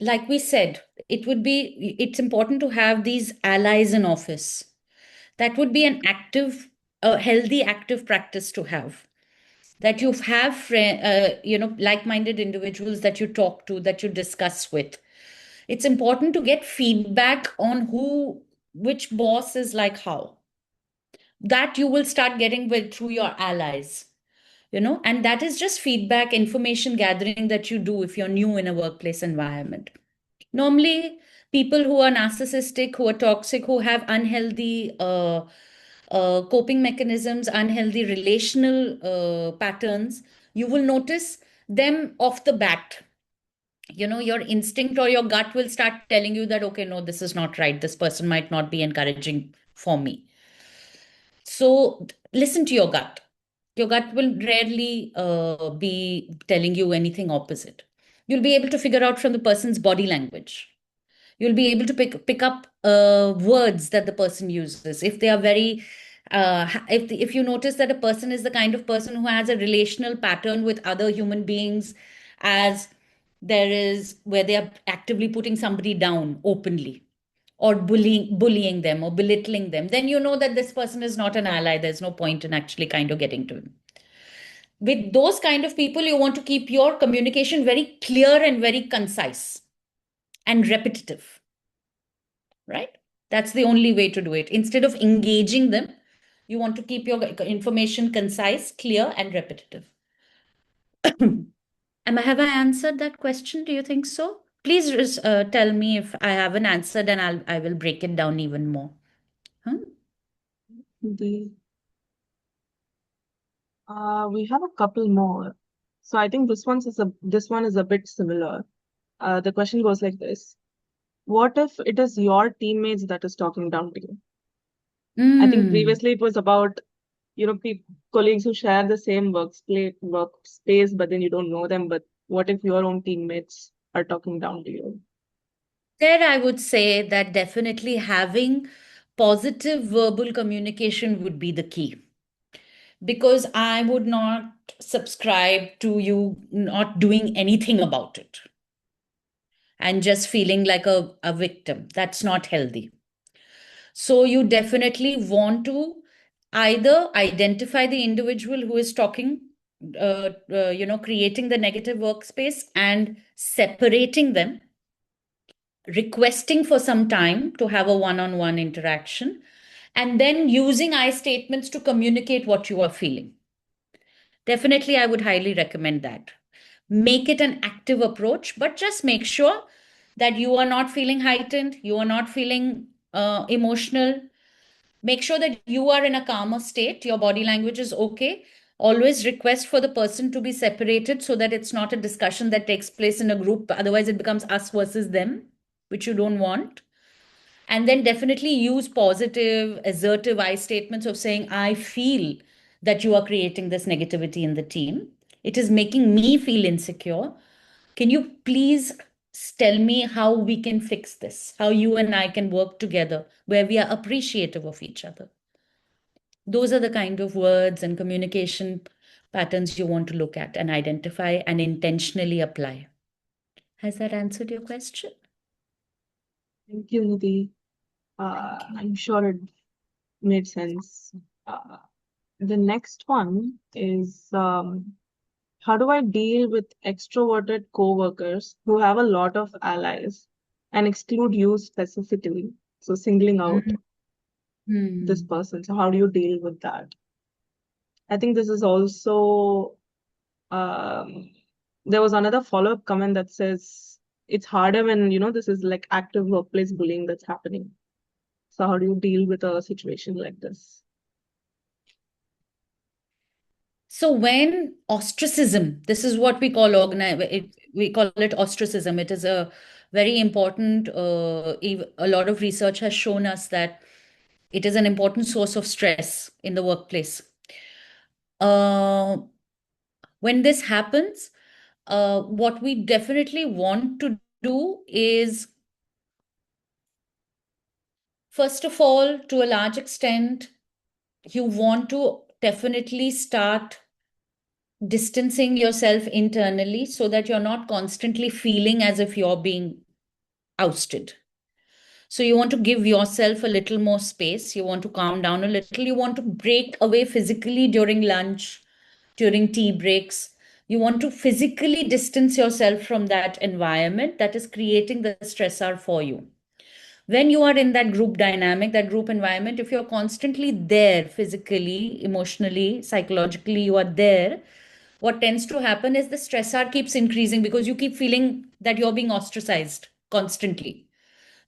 like we said, it's important to have these allies in office. That would be a healthy active practice to have. That you have like-minded individuals that you talk to, that you discuss with. It's important to get feedback on which boss is like how. That you will start getting with through your allies, and that is just feedback, information gathering that you do if you're new in a workplace environment. Normally, people who are narcissistic, who are toxic, who have unhealthy coping mechanisms, unhealthy relational patterns, you will notice them off the bat. Your instinct or your gut will start telling you that, okay, no, this is not right. This person might not be encouraging for me. So listen to your gut. Your gut will rarely be telling you anything opposite. You'll be able to figure out from the person's body language. You'll be able to pick up words that the person uses. If they are very, if you notice that a person is the kind of person who has a relational pattern with other human beings, as there is where they are actively putting somebody down openly, or bullying them or belittling them, then you know that this person is not an ally. There's no point in actually kind of getting to him. With those kind of people, you want to keep your communication very clear and very concise and repetitive, right? That's the only way to do it. Instead of engaging them, you want to keep your information concise, clear, and repetitive. Have I answered that question? Do you think so? Please tell me if I haven't answered, and I will break it down even more. Huh? The we have a couple more. So I think this one is a bit similar. The question goes like this: what if it is your teammates that is talking down to you? I think Mm. previously it was about, colleagues who share the same workspace, but then you don't know them. But what if your own teammates are talking down to you? There, I would say that definitely having positive verbal communication would be the key, because I would not subscribe to you not doing anything about it and just feeling like a victim. That's not healthy. So, you definitely want to either identify the individual who is talking, creating the negative workspace and separating them, requesting for some time to have a one on one interaction, and then using I statements to communicate what you are feeling. Definitely, I would highly recommend that. Make it an active approach, but just make sure that you are not feeling heightened, you are not feeling emotional. Make sure that you are in a calmer state, your body language is okay. Always request for the person to be separated so that it's not a discussion that takes place in a group. Otherwise, it becomes us versus them, which you don't want. And then definitely use positive, assertive I statements of saying, I feel that you are creating this negativity in the team. It is making me feel insecure. Can you please tell me how we can fix this? How you and I can work together where we are appreciative of each other? Those are the kind of words and communication patterns you want to look at and identify and intentionally apply. Has that answered your question? Thank you, Nidhi. Thank you. I'm sure it made sense. Uh, the next one is how do I deal with extroverted coworkers who have a lot of allies and exclude you specifically? So singling out this Hmm. person. So how do you deal with that? I think this is also um, there was another follow-up comment that says it's harder when this is like active workplace bullying that's happening. So how do you deal with a situation like this? So when ostracism, this is what we call we call it ostracism. It is a very important. A lot of research has shown us that it is an important source of stress in the workplace. Uh, when this happens, what we definitely want to do is, first of all, to a large extent, you want to definitely start distancing yourself internally so that you're not constantly feeling as if you're being ousted. So you want to give yourself a little more space. You want to calm down a little. You want to break away physically during lunch, during tea breaks. You want to physically distance yourself from that environment that is creating the stressor for you. When you are in that group dynamic, that group environment, if you're constantly there physically, emotionally, psychologically, you are there, what tends to happen is the stressor keeps increasing because you keep feeling that you're being ostracized constantly.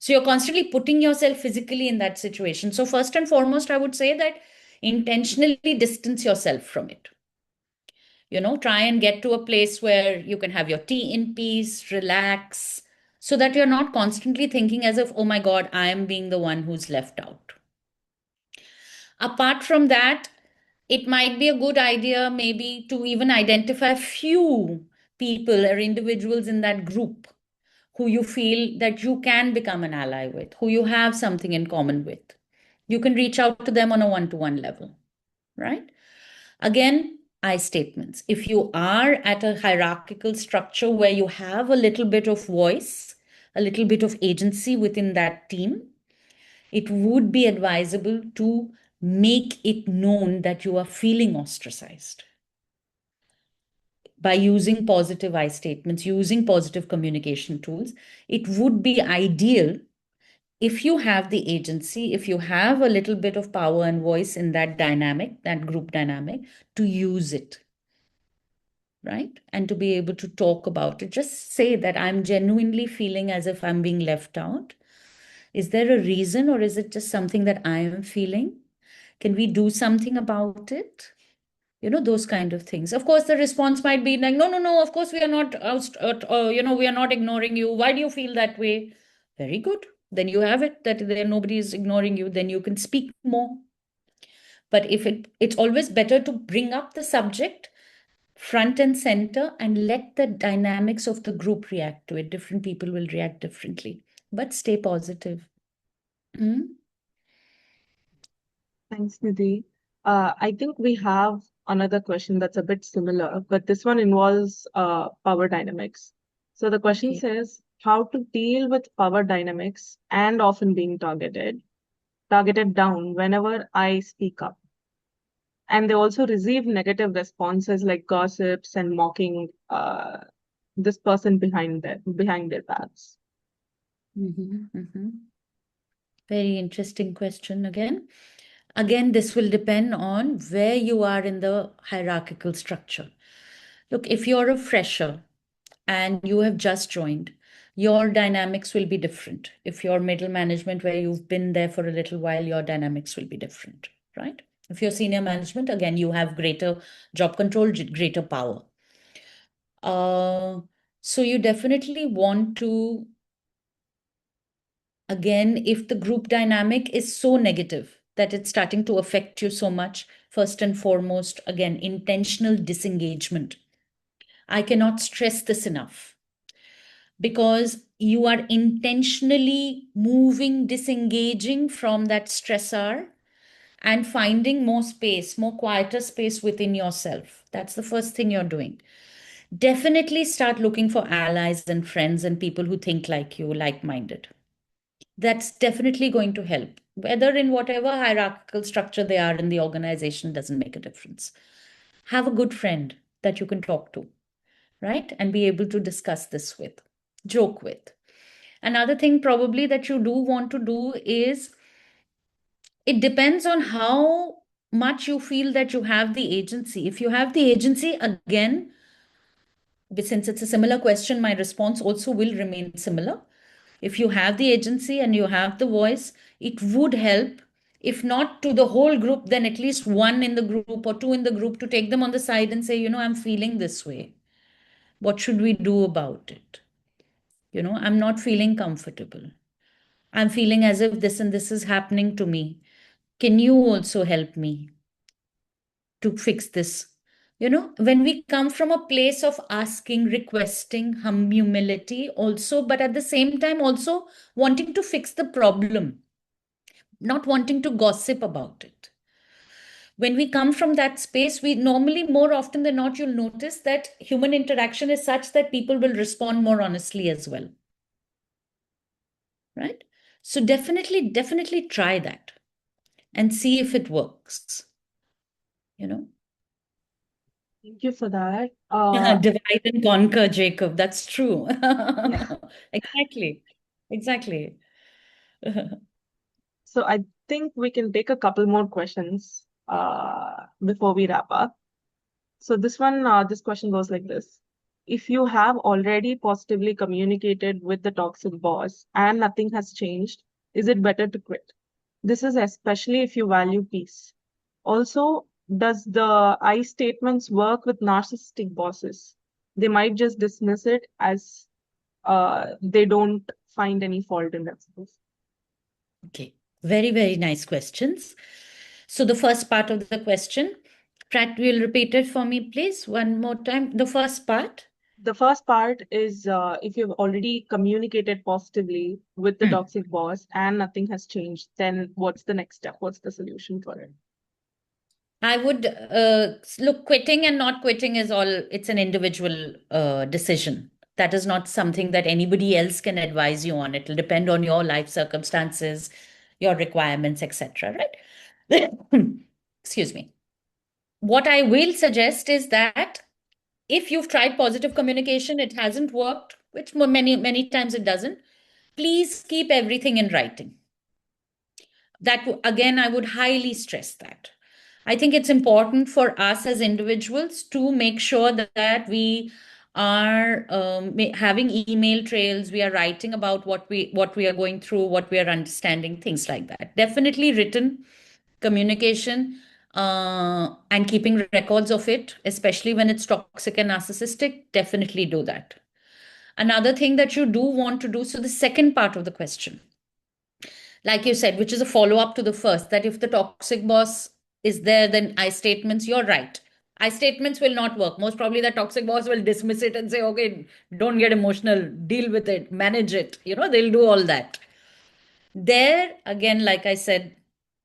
So you're constantly putting yourself physically in that situation. So, first and foremost, I would say that intentionally distance yourself from it. Try and get to a place where you can have your tea in peace, relax, so that you're not constantly thinking as if, oh my God, I am being the one who's left out. Apart from that, it might be a good idea maybe to even identify few people or individuals in that group who you feel that you can become an ally with, who you have something in common with. You can reach out to them on a one-to-one level, right? Again, I statements. If you are at a hierarchical structure where you have a little bit of voice, a little bit of agency within that team, it would be advisable to make it known that you are feeling ostracized by using positive I statements, using positive communication tools. It would be ideal if you have the agency, if you have a little bit of power and voice in that dynamic, that group dynamic, to use it, right? And to be able to talk about it. Just say that I'm genuinely feeling as if I'm being left out. Is there a reason, or is it just something that I am feeling? Can we do something about it? Those kind of things. Of course, the response might be like, no, no, no, of course, we are not, we are not ignoring you. Why do you feel that way? Very good. Then you have it that there nobody is ignoring you. Then you can speak more. But if it's always better to bring up the subject front and center and let the dynamics of the group react to it. Different people will react differently, but stay positive. Hmm? Thanks, Nidhi. I think we have another question that's a bit similar, but this one involves power dynamics. So the question Okay. says how to deal with power dynamics and often being targeted down whenever I speak up. And they also receive negative responses like gossips and mocking this person behind their backs. Very interesting question again. Again, this will depend on where you are in the hierarchical structure. Look, if you're a fresher and you have just joined, your dynamics will be different. If you're middle management where you've been there for a little while, your dynamics will be different, right? If you're senior management, again, you have greater job control, greater power. Uh, so you definitely want to, again, if the group dynamic is so negative that it's starting to affect you so much, first and foremost, again, intentional disengagement. I cannot stress this enough because you are intentionally moving, disengaging from that stressor and finding more space, more quieter space within yourself. That's the first thing you're doing. Definitely start looking for allies and friends and people who think like you, like minded. That's definitely going to help. Whether in whatever hierarchical structure they are in the organization doesn't make a difference. Have a good friend that you can talk to, right? And be able to discuss this with, joke with. Another thing, probably, that you do want to do is it depends on how much you feel that you have the agency. If you have the agency, again, since it's a similar question, my response also will remain similar. If you have the agency and you have the voice, it would help, if not to the whole group, then at least one in the group or two in the group to take them on the side and say, I'm feeling this way. What should we do about it? I'm not feeling comfortable. I'm feeling as if this and this is happening to me. Can you also help me to fix this? When we come from a place of asking, requesting, humility also, but at the same time also wanting to fix the problem, not wanting to gossip about it. When we come from that space, we normally, more often than not, you'll notice that human interaction is such that people will respond more honestly as well. right? So definitely try that and see if it works, you know. Thank you for that. Divide and conquer, Jacob. That's true. Exactly. Exactly. So I think we can take a couple more questions before we wrap up. So this question goes like this. If you have already positively communicated with the toxic boss and nothing has changed, is it better to quit? This is especially if you value peace. Also, does the I statements work with narcissistic bosses? They might just dismiss it as they don't find any fault in themselves. Okay. Very nice questions. So the first part of the question, Pratt, will repeat it for me, please, one more time. The first part. The first part is if you've already communicated positively with the Hmm. toxic boss and nothing has changed, then what's the next step? What's the solution for it? I would look, quitting and not quitting is all, it's an individual decision. That is not something that anybody else can advise you on. It'll depend on your life circumstances, your requirements, etc. Right? Excuse me. What I will suggest is that if you've tried positive communication, it hasn't worked, which many times it doesn't, please keep everything in writing. That again, I would highly stress that. I think it's important for us as individuals to make sure that we are having email trails, we are writing about what we are going through, what we are understanding, things like that. Definitely written communication, and keeping records of it, especially when it's toxic and narcissistic. Definitely do that. Another thing that you do want to do, so the second part of the question, like you said, which is a follow up to the first, that if the toxic boss is there, then I statements, you're right. I statements will not work. Most probably, the toxic boss will dismiss it and say, okay, don't get emotional, deal with it, manage it. They'll do all that. There, again, like I said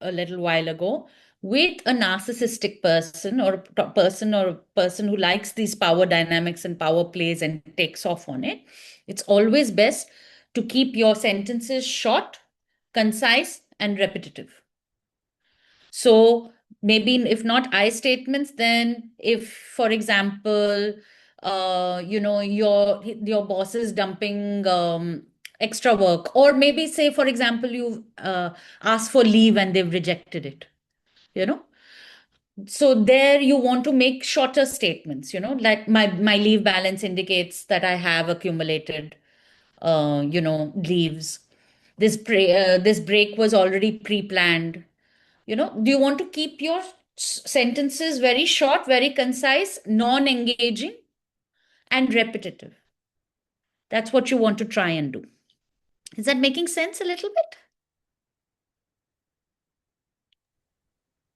a little while ago, with a narcissistic person or a person who likes these power dynamics and power plays and takes off on it, it's always best to keep your sentences short, concise, and repetitive. So maybe if not I statements, then if, for example, your boss is dumping extra work, or maybe say, for example, you asked for leave and they've rejected it. You know, so there you want to make shorter statements. Like my leave balance indicates that I have accumulated, leaves. This break was already pre-planned. Do you want to keep your sentences very short, very concise, non-engaging, and repetitive? That's what you want to try and do. Is that making sense a little bit?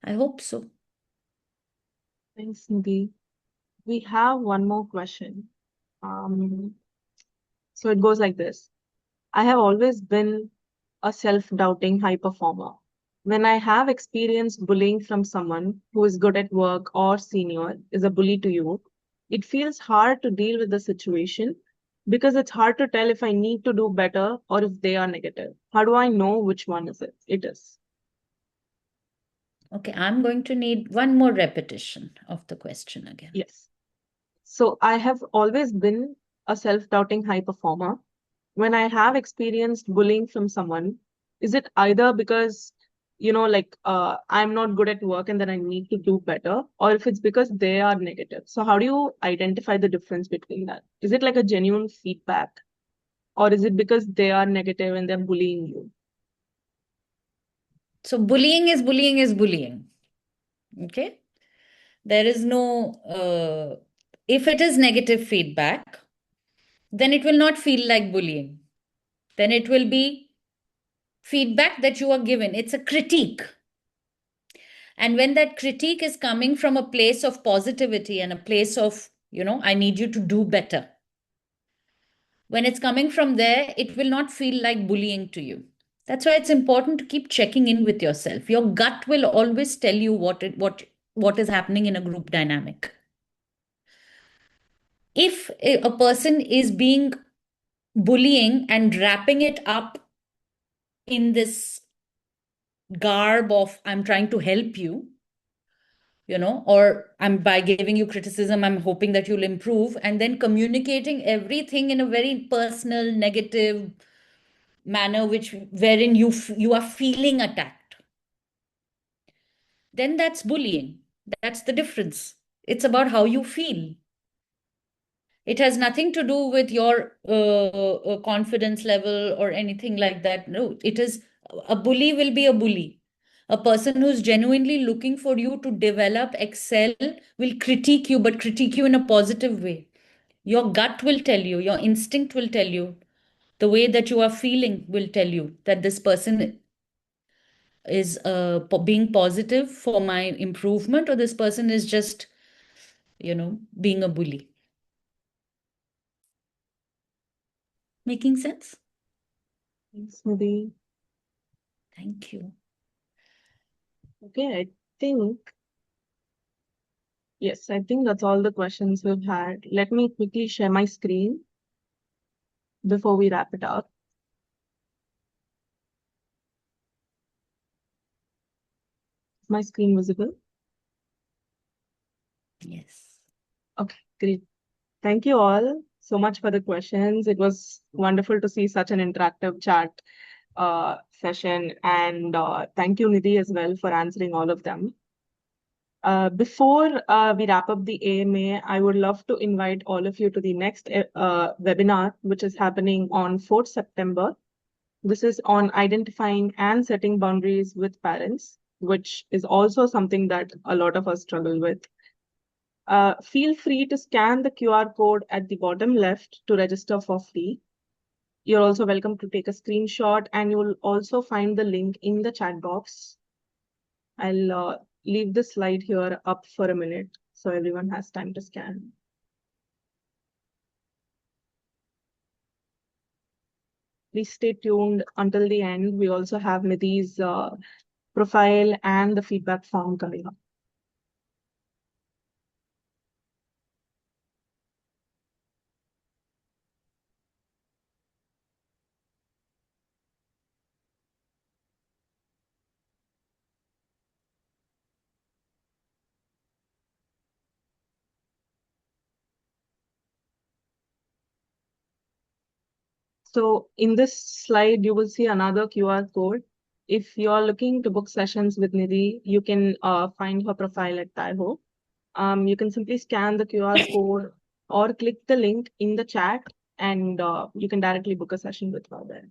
I hope so. Thanks, Nidhi. We have one more question. Um, so it goes like this. I have always been a self-doubting high performer. When I have experienced bullying from someone who is good at work or senior is a bully to you, it feels hard to deal with the situation because it's hard to tell if I need to do better or if they are negative. How do I know which one is it? It is. Okay, I'm going to need one more repetition of the question again. Yes. So I have always been a self-doubting high performer. When I have experienced bullying from someone, is it either because, I'm not good at work and then I need to do better, or if it's because they are negative? So how do you identify the difference between that? Is it like a genuine feedback, or is it because they are negative and they're bullying you? So bullying is bullying. Okay. There is no, if it is negative feedback, then it will not feel like bullying. Then it will be feedback that you are given. It's a critique. And when that critique is coming from a place of positivity and a place of, I need you to do better. When it's coming from there, it will not feel like bullying to you. That's why it's important to keep checking in with yourself. Your gut will always tell you what is happening in a group dynamic. If a person is being bullying and wrapping it up in this garb of I'm trying to help you, or I'm by giving you criticism, I'm hoping that you'll improve, and then communicating everything in a very personal, negative manner, wherein you are feeling attacked, then that's bullying. That's the difference. It's about how you feel. It has nothing to do with your confidence level or anything like that. No, it is a bully will be a bully. A person who's genuinely looking for you to develop, excel, will critique you, but critique you in a positive way. Your gut will tell you, your instinct will tell you, the way that you are feeling will tell you that this person is being positive for my improvement, or this person is just, being a bully. Making sense? Thanks, Nidhi. Thank you. Okay, I think that's all the questions we've had. Let me quickly share my screen before we wrap it up. Is my screen visible? Yes. Okay, great. Thank you all so much for the questions. It was wonderful to see such an interactive chat session, and thank you, Nidhi, as well for answering all of them. Before we wrap up the AMA, I would love to invite all of you to the next webinar, which is happening on 4th September. This is on identifying and setting boundaries with parents, which is also something that a lot of us struggle with. Feel free to scan the QR code at the bottom left to register for free. You're also welcome to take a screenshot, and you'll also find the link in the chat box. I'll leave the slide here up for a minute so everyone has time to scan. Please stay tuned until the end. We also have Nidhi's profile and the feedback form coming up. So in this slide, you will see another QR code. If you're looking to book sessions with Nidhi, you can find her profile at TYHO. You can simply scan the QR code or click the link in the chat, and you can directly book a session with her there.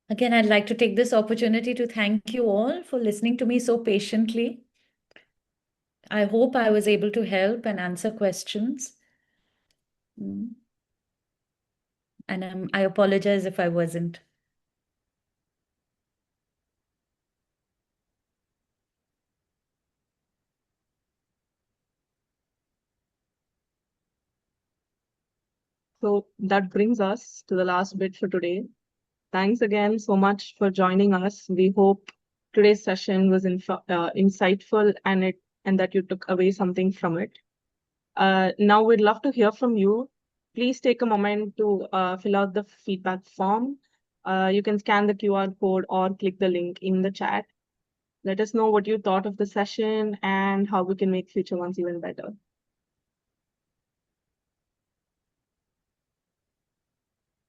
Again, I'd like to take this opportunity to thank you all for listening to me so patiently. I hope I was able to help and answer questions. And I apologize if I wasn't. So that brings us to the last bit for today. Thanks again so much for joining us. We hope today's session was insightful and that you took away something from it. Now we'd love to hear from you. Please take a moment to fill out the feedback form. You can scan the QR code or click the link in the chat. Let us know what you thought of the session and how we can make future ones even better.